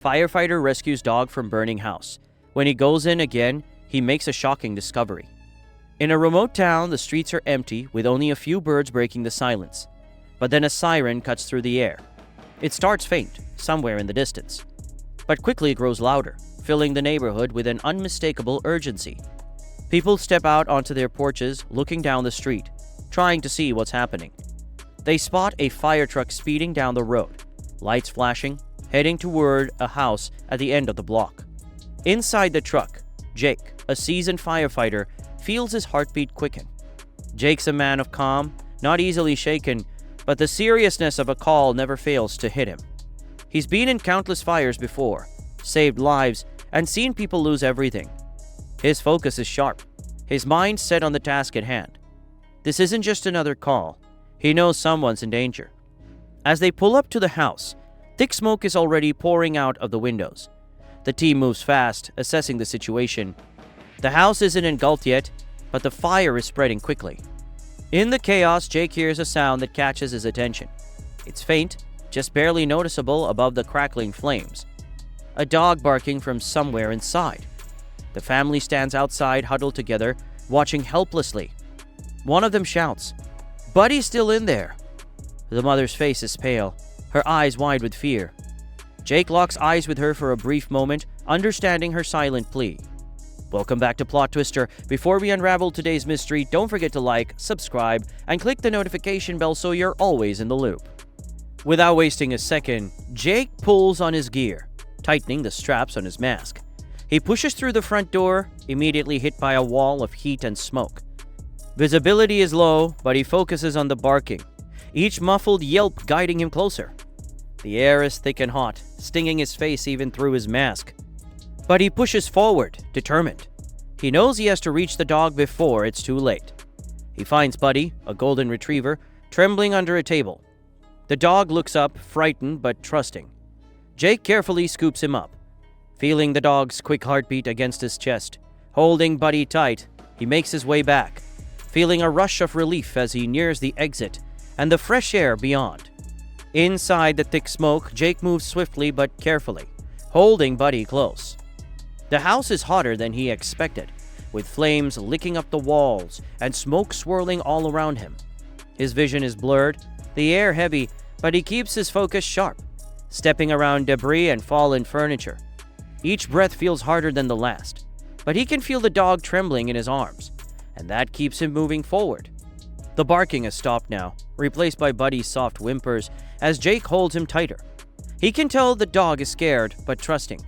Firefighter rescues dog from burning house. When he goes in again, he makes a shocking discovery. In a remote town, the streets are empty with only a few birds breaking the silence. But then a siren cuts through the air. It starts faint, somewhere in the distance, but quickly grows louder, filling the neighborhood with an unmistakable urgency. People step out onto their porches, looking down the street, trying to see what's happening. They spot a fire truck speeding down the road, lights flashing, heading toward a house at the end of the block. Inside the truck, Jake, a seasoned firefighter, feels his heartbeat quicken. Jake's a man of calm, not easily shaken, but the seriousness of a call never fails to hit him. He's been in countless fires before, saved lives, and seen people lose everything. His focus is sharp, his mind set on the task at hand. This isn't just another call. He knows someone's in danger. As they pull up to the house, thick smoke is already pouring out of the windows. The team moves fast, assessing the situation. The house isn't engulfed yet, but the fire is spreading quickly. In the chaos, Jake hears a sound that catches his attention. It's faint, just barely noticeable above the crackling flames. A dog barking from somewhere inside. The family stands outside, huddled together, watching helplessly. One of them shouts, "Buddy's still in there." The mother's face is pale, her eyes wide with fear. Jake locks eyes with her for a brief moment, understanding her silent plea. Welcome back to PlotTwister. Before we unravel today's mystery, don't forget to like, subscribe, and click the notification bell so you're always in the loop. Without wasting a second, Jake pulls on his gear, tightening the straps on his mask. He pushes through the front door, immediately hit by a wall of heat and smoke. Visibility is low, but he focuses on the barking, each muffled yelp guiding him closer. The air is thick and hot, stinging his face even through his mask. But he pushes forward, determined. He knows he has to reach the dog before it's too late. He finds Buddy, a golden retriever, trembling under a table. The dog looks up, frightened but trusting. Jake carefully scoops him up. Feeling the dog's quick heartbeat against his chest, holding Buddy tight, he makes his way back, feeling a rush of relief as he nears the exit and the fresh air beyond. Inside the thick smoke, Jake moves swiftly but carefully, holding Buddy close. The house is hotter than he expected, with flames licking up the walls and smoke swirling all around him. His vision is blurred, the air heavy, but he keeps his focus sharp, stepping around debris and fallen furniture. Each breath feels harder than the last, but he can feel the dog trembling in his arms, and that keeps him moving forward. The barking has stopped now, replaced by Buddy's soft whimpers as Jake holds him tighter. He can tell the dog is scared but trusting,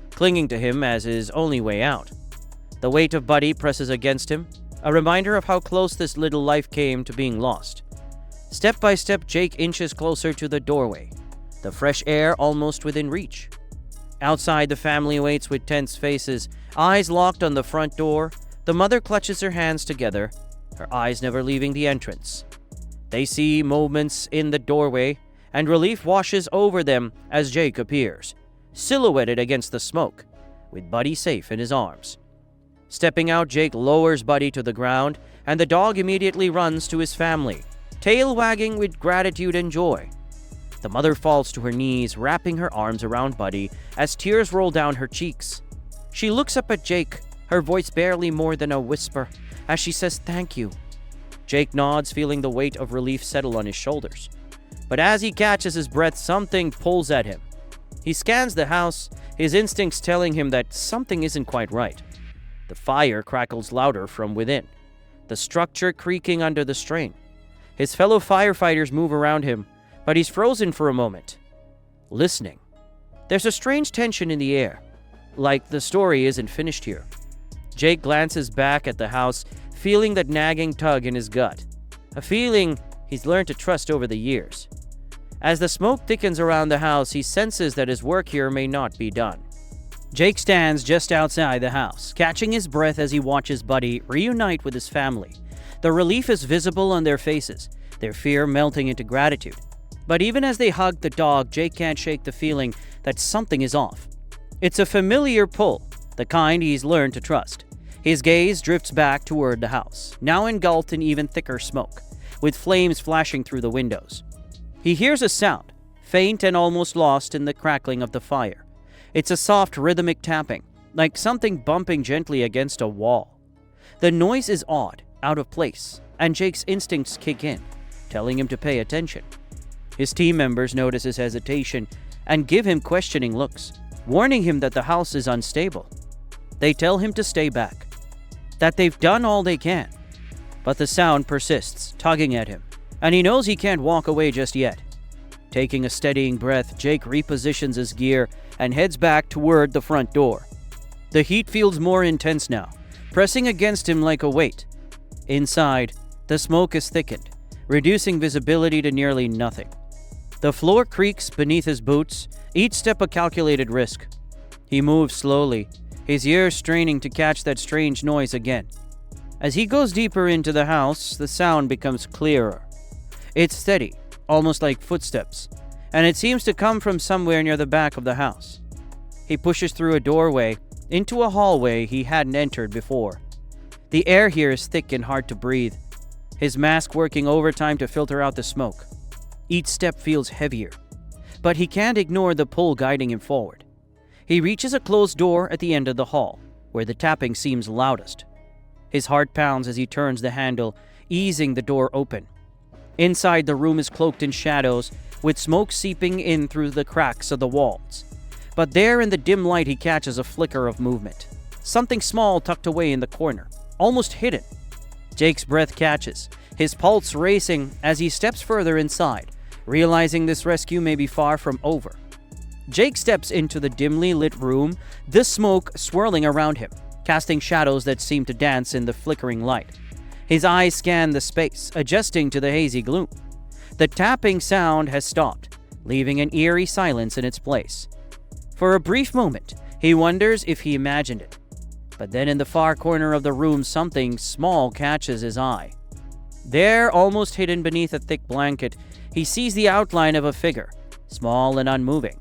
clinging to him as his only way out. The weight of Buddy presses against him, a reminder of how close this little life came to being lost. Step by step, Jake inches closer to the doorway, the fresh air almost within reach. Outside, the family waits with tense faces, eyes locked on the front door. The mother clutches her hands together, her eyes never leaving the entrance. They see movements in the doorway, and relief washes over them as Jake appears, silhouetted against the smoke, with Buddy safe in his arms. Stepping out, Jake lowers Buddy to the ground, and the dog immediately runs to his family, tail wagging with gratitude and joy. The mother falls to her knees, wrapping her arms around Buddy as tears roll down her cheeks. She looks up at Jake, her voice barely more than a whisper, as she says thank you. Jake nods, feeling the weight of relief settle on his shoulders. But as he catches his breath, something pulls at him. He scans the house, his instincts telling him that something isn't quite right. The fire crackles louder from within, the structure creaking under the strain. His fellow firefighters move around him, but he's frozen for a moment, listening. There's a strange tension in the air, like the story isn't finished here. Jake glances back at the house, feeling that nagging tug in his gut, a feeling he's learned to trust over the years. As the smoke thickens around the house, he senses that his work here may not be done. Jake stands just outside the house, catching his breath as he watches Buddy reunite with his family. The relief is visible on their faces, their fear melting into gratitude. But even as they hug the dog, Jake can't shake the feeling that something is off. It's a familiar pull, the kind he's learned to trust. His gaze drifts back toward the house, now engulfed in even thicker smoke, with flames flashing through the windows. He hears a sound, faint and almost lost in the crackling of the fire. It's a soft, rhythmic tapping, like something bumping gently against a wall. The noise is odd, out of place, and Jake's instincts kick in, telling him to pay attention. His team members notice his hesitation and give him questioning looks, warning him that the house is unstable. They tell him to stay back, that they've done all they can. But the sound persists, tugging at him, and he knows he can't walk away just yet. Taking a steadying breath, Jake repositions his gear and heads back toward the front door. The heat feels more intense now, pressing against him like a weight. Inside, the smoke is thickened, reducing visibility to nearly nothing. The floor creaks beneath his boots, each step a calculated risk. He moves slowly, his ears straining to catch that strange noise again. As he goes deeper into the house, the sound becomes clearer. It's steady, almost like footsteps, and it seems to come from somewhere near the back of the house. He pushes through a doorway into a hallway he hadn't entered before. The air here is thick and hard to breathe, his mask working overtime to filter out the smoke. Each step feels heavier, but he can't ignore the pull guiding him forward. He reaches a closed door at the end of the hall, where the tapping seems loudest. His heart pounds as he turns the handle, easing the door open. Inside, the room is cloaked in shadows, with smoke seeping in through the cracks of the walls. But there in the dim light he catches a flicker of movement. Something small tucked away in the corner, almost hidden. Jake's breath catches, his pulse racing as he steps further inside, realizing this rescue may be far from over. Jake steps into the dimly lit room, the smoke swirling around him, casting shadows that seem to dance in the flickering light. His eyes scan the space, adjusting to the hazy gloom. The tapping sound has stopped, leaving an eerie silence in its place. For a brief moment, he wonders if he imagined it. But then in the far corner of the room, something small catches his eye. There, almost hidden beneath a thick blanket, he sees the outline of a figure, small and unmoving.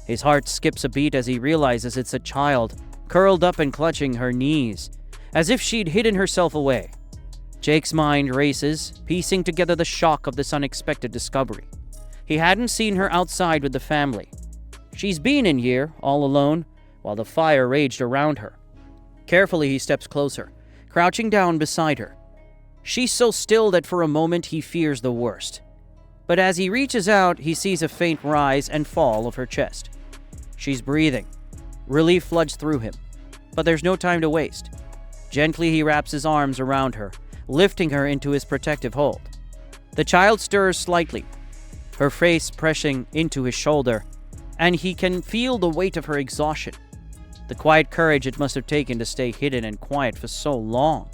His heart skips a beat as he realizes it's a child, curled up and clutching her knees, as if she'd hidden herself away. Jake's mind races, piecing together the shock of this unexpected discovery. He hadn't seen her outside with the family. She's been in here, all alone, while the fire raged around her. Carefully, he steps closer, crouching down beside her. She's so still that for a moment he fears the worst. But as he reaches out, he sees a faint rise and fall of her chest. She's breathing. Relief floods through him. But there's no time to waste. Gently, he wraps his arms around her, lifting her into his protective hold. The child stirs slightly, her face pressing into his shoulder, and he can feel the weight of her exhaustion. The quiet courage it must have taken to stay hidden and quiet for so long.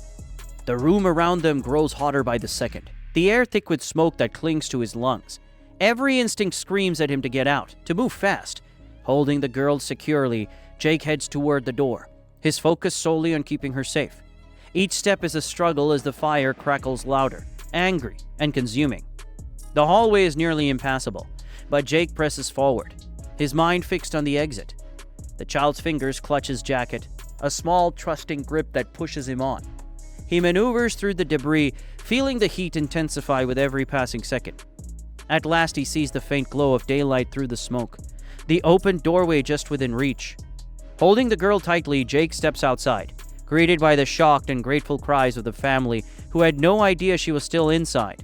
The room around them grows hotter by the second, the air thick with smoke that clings to his lungs. Every instinct screams at him to get out, to move fast. Holding the girl securely, Jake heads toward the door, his focus solely on keeping her safe. Each step is a struggle as the fire crackles louder, angry and consuming. The hallway is nearly impassable, but Jake presses forward, his mind fixed on the exit. The child's fingers clutch his jacket, a small, trusting grip that pushes him on. He maneuvers through the debris, feeling the heat intensify with every passing second. At last, he sees the faint glow of daylight through the smoke, the open doorway just within reach. Holding the girl tightly, Jake steps outside, greeted by the shocked and grateful cries of the family, who had no idea she was still inside.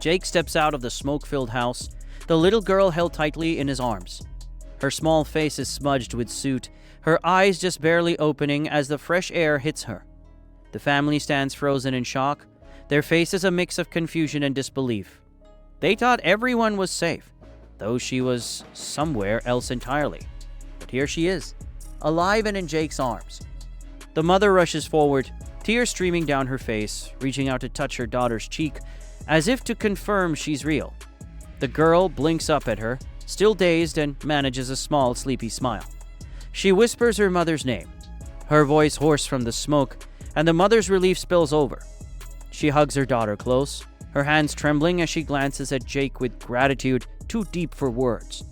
Jake steps out of the smoke-filled house, the little girl held tightly in his arms. Her small face is smudged with soot, her eyes just barely opening as the fresh air hits her. The family stands frozen in shock, their faces a mix of confusion and disbelief. They thought everyone was safe, though she was somewhere else entirely. But here she is, alive and in Jake's arms. The mother rushes forward, tears streaming down her face, reaching out to touch her daughter's cheek, as if to confirm she's real. The girl blinks up at her, still dazed, and manages a small, sleepy smile. She whispers her mother's name, her voice hoarse from the smoke, and the mother's relief spills over. She hugs her daughter close, her hands trembling as she glances at Jake with gratitude too deep for words.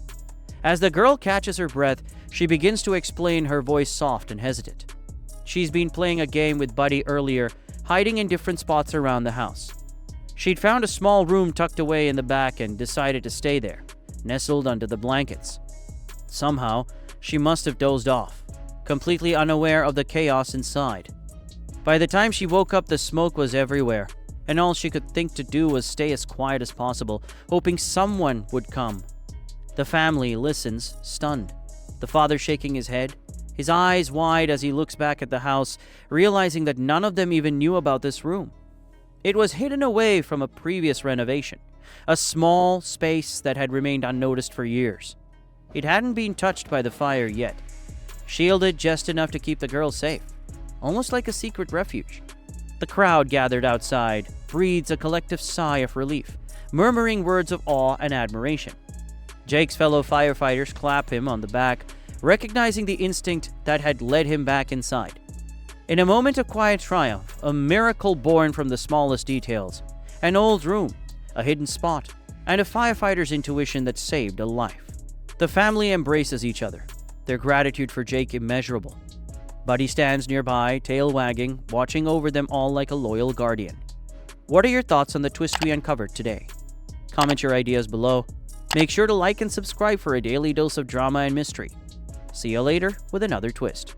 As the girl catches her breath, she begins to explain, her voice soft and hesitant. She's been playing a game with Buddy earlier, hiding in different spots around the house. She'd found a small room tucked away in the back and decided to stay there, nestled under the blankets. Somehow, She must have dozed off, completely unaware of the chaos inside. By the time she woke up, the smoke was everywhere, and all she could think to do was stay as quiet as possible, hoping someone would come. The family listens, stunned. The father shaking his head, his eyes wide as he looks back at the house, realizing that none of them even knew about this room. It was hidden away from a previous renovation, a small space that had remained unnoticed for years. It hadn't been touched by the fire yet, shielded just enough to keep the girl safe, almost like a secret refuge. The crowd gathered outside breathes a collective sigh of relief, murmuring words of awe and admiration. Jake's fellow firefighters clap him on the back, recognizing the instinct that had led him back inside. In a moment of quiet triumph, a miracle born from the smallest details, an old room, a hidden spot, and a firefighter's intuition that saved a life. The family embraces each other, their gratitude for Jake immeasurable. Buddy stands nearby, tail wagging, watching over them all like a loyal guardian. What are your thoughts on the twist we uncovered today? Comment your ideas below. Make sure to like and subscribe for a daily dose of drama and mystery. See you later with another twist.